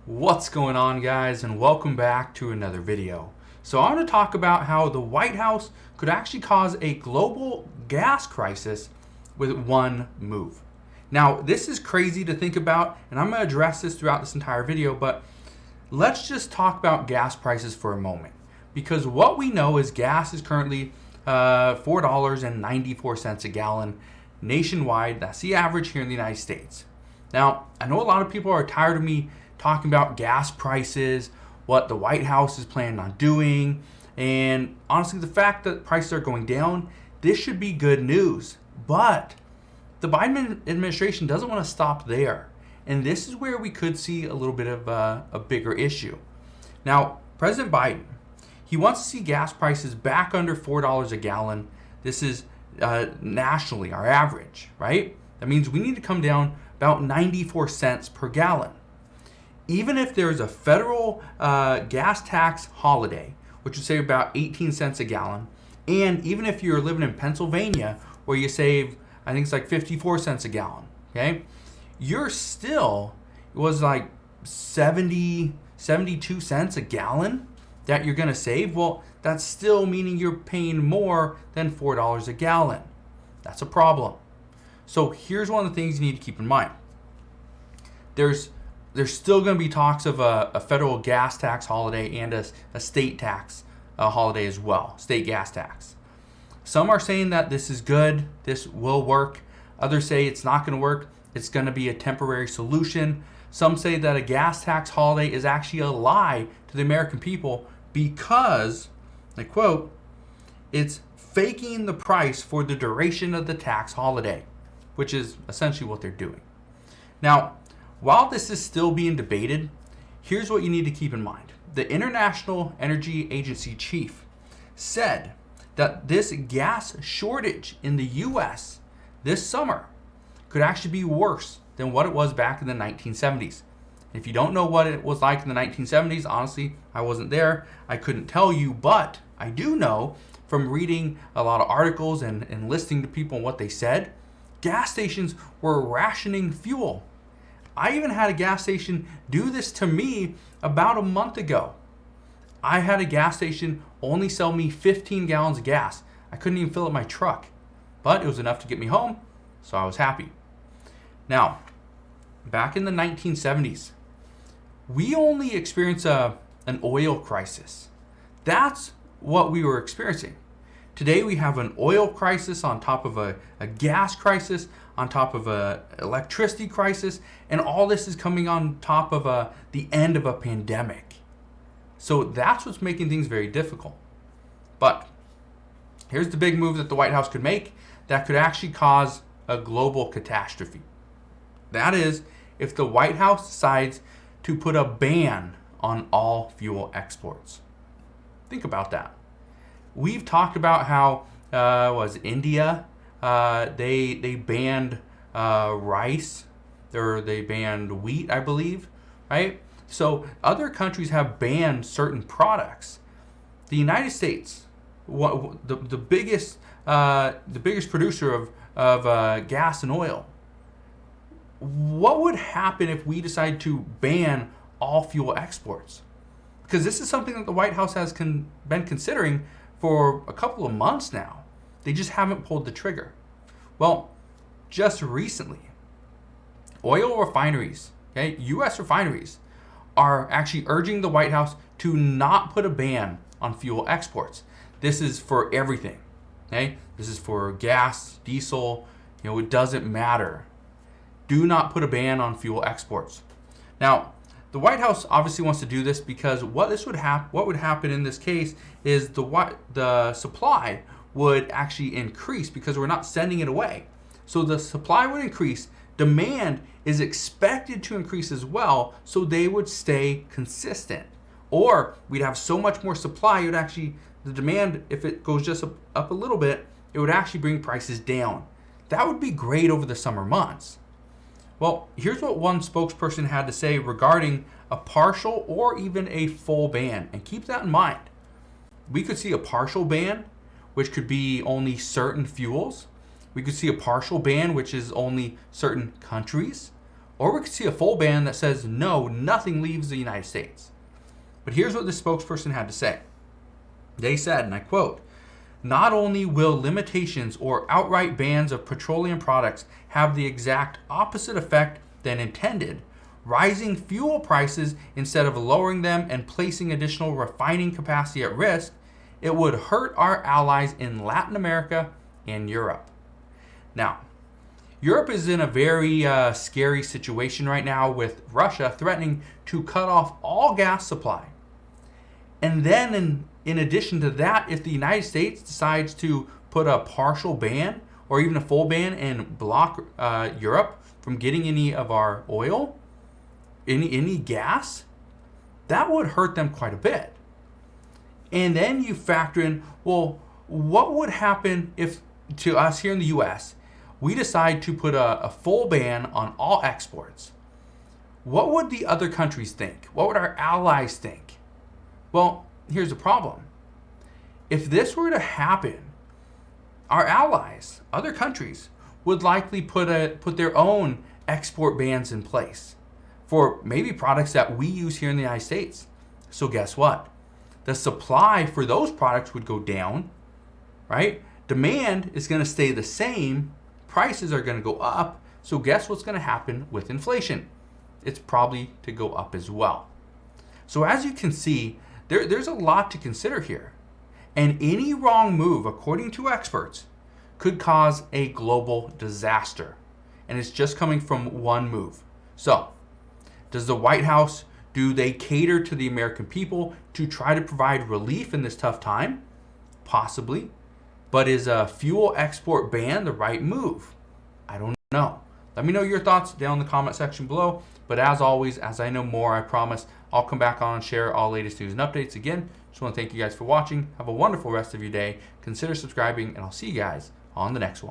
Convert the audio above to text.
What's going on, guys, and welcome back to another video. So I want to talk about how the White House could actually cause a global gas crisis with one move. Now, this is crazy to think about, and I'm going to address this throughout this entire video, but let's just talk about gas prices for a moment. Because what we know is gas is currently $4.94 a gallon nationwide. That's the average here in the United States. Now, I know a lot of people are tired of me talking about gas prices, what the White House is planning on doing, and honestly, the fact that prices are going down, this should be good news. But the Biden administration doesn't want to stop there, and this is where we could see a little bit of a bigger issue. Now, President Biden, he wants to see gas prices back under $4 a gallon. This is nationally our average, right? That means we need to come down about 94 cents per gallon. Even if there's a federal gas tax holiday, which would save about 18 cents a gallon, and even if you're living in Pennsylvania where you save, I think it's like 54 cents a gallon, okay? You're still, it was like 72 cents a gallon that you're gonna save. Well, that's still meaning you're paying more than $4 a gallon. That's a problem. So here's one of the things you need to keep in mind. There's still going to be talks of a federal gas tax holiday and a state tax holiday as well, state gas tax. Some are saying that this is good, this will work. Others say it's not going to work, it's going to be a temporary solution. Some say that a gas tax holiday is actually a lie to the American people because, I quote, it's faking the price for the duration of the tax holiday, which is essentially what they're doing. Now, while this is still being debated, here's what you need to keep in mind. The International Energy Agency chief said that this gas shortage in the US this summer could actually be worse than what it was back in the 1970s. If you don't know what it was like in the 1970s, honestly, I wasn't there. I couldn't tell you, but I do know from reading a lot of articles and listening to people and what they said, gas stations were rationing fuel. I even had a gas station do this to me about a month ago. I had a gas station only sell me 15 gallons of gas. I couldn't even fill up my truck, but it was enough to get me home, so I was happy. Now, back in the 1970s, we only experienced an oil crisis. That's what we were experiencing. Today we have an oil crisis on top of a gas crisis, on top of an electricity crisis, and all this is coming on top of the end of a pandemic. So that's what's making things very difficult. But here's the big move that the White House could make that could actually cause a global catastrophe. That is, if the White House decides to put a ban on all fuel exports. Think about that. We've talked about how was India, they banned rice, or they banned wheat, I believe, right? So other countries have banned certain products. The United States, the biggest producer of gas and oil. What would happen if we decide to ban all fuel exports? Because this is something that the White House has been considering for a couple of months now. They just haven't pulled the trigger. Well, just recently, oil refineries, okay, U.S. refineries, are actually urging the White House to not put a ban on fuel exports. This is for everything, okay? This is for gas, diesel, it doesn't matter. Do not put a ban on fuel exports. Now, the White House obviously wants to do this because what would happen in this case is the supply would actually increase because we're not sending it away. So the supply would increase, demand is expected to increase as well, so they would stay consistent. Or we'd have so much more supply, the demand, if it goes just up a little bit, it would actually bring prices down. That would be great over the summer months. Well, here's what one spokesperson had to say regarding a partial or even a full ban. And keep that in mind. We could see a partial ban, which could be only certain fuels. We could see a partial ban, which is only certain countries. or we could see a full ban that says no, nothing leaves the United States. But here's what the spokesperson had to say. They said, and I quote, "Not only will limitations or outright bans of petroleum products have the exact opposite effect than intended, rising fuel prices instead of lowering them and placing additional refining capacity at risk, it would hurt our allies in Latin America and Europe." Now, Europe is in a very scary situation right now with Russia threatening to cut off all gas supply. And then in addition to that, if the United States decides to put a partial ban or even a full ban and block Europe from getting any of our oil, any gas, that would hurt them quite a bit. And then you factor in, well, what would happen if, to us here in the US, we decide to put a full ban on all exports? What would the other countries think? What would our allies think? Well, here's the problem. If this were to happen, our allies, other countries, would likely put their own export bans in place for maybe products that we use here in the United States. So guess what? The supply for those products would go down, right? Demand is going to stay the same. Prices are going to go up. So guess what's going to happen with inflation? It's probably to go up as well. So as you can see, there's a lot to consider here. And any wrong move, according to experts, could cause a global disaster. And it's just coming from one move. So, does the White House, do they cater to the American people to try to provide relief in this tough time? Possibly. But is a fuel export ban the right move? I don't know. Let me know your thoughts down in the comment section below. But as always, as I know more, I promise I'll come back on and share all latest news and updates. Again, just want to thank you guys for watching. Have a wonderful rest of your day. Consider subscribing, and I'll see you guys on the next one.